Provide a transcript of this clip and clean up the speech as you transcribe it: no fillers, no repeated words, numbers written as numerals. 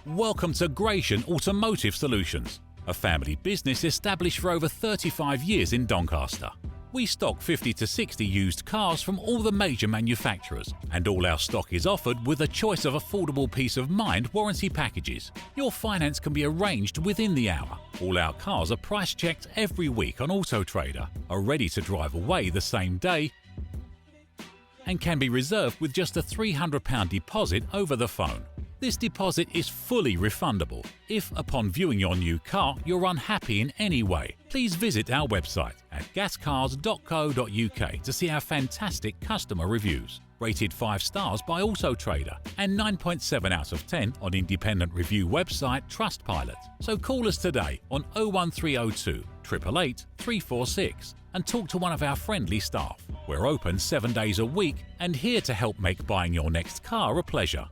Welcome to Gratian Automotive Solutions, a family business established for over 35 years in Doncaster. We stock 50 to 60 used cars from all the major manufacturers, and all our stock is offered with a choice of affordable peace of mind warranty packages. Your finance can be arranged within the hour. All our cars are price checked every week on Auto Trader, are ready to drive away the same day, and can be reserved with just a £300 deposit over the phone. This deposit is fully refundable. If, upon viewing your new car, you're unhappy in any way, please visit our website at gascars.co.uk to see our fantastic customer reviews. Rated 5 stars by Auto Trader and 9.7 out of 10 on independent review website Trustpilot. So call us today on 01302 888 346 and talk to one of our friendly staff. We're open 7 days a week and here to help make buying your next car a pleasure.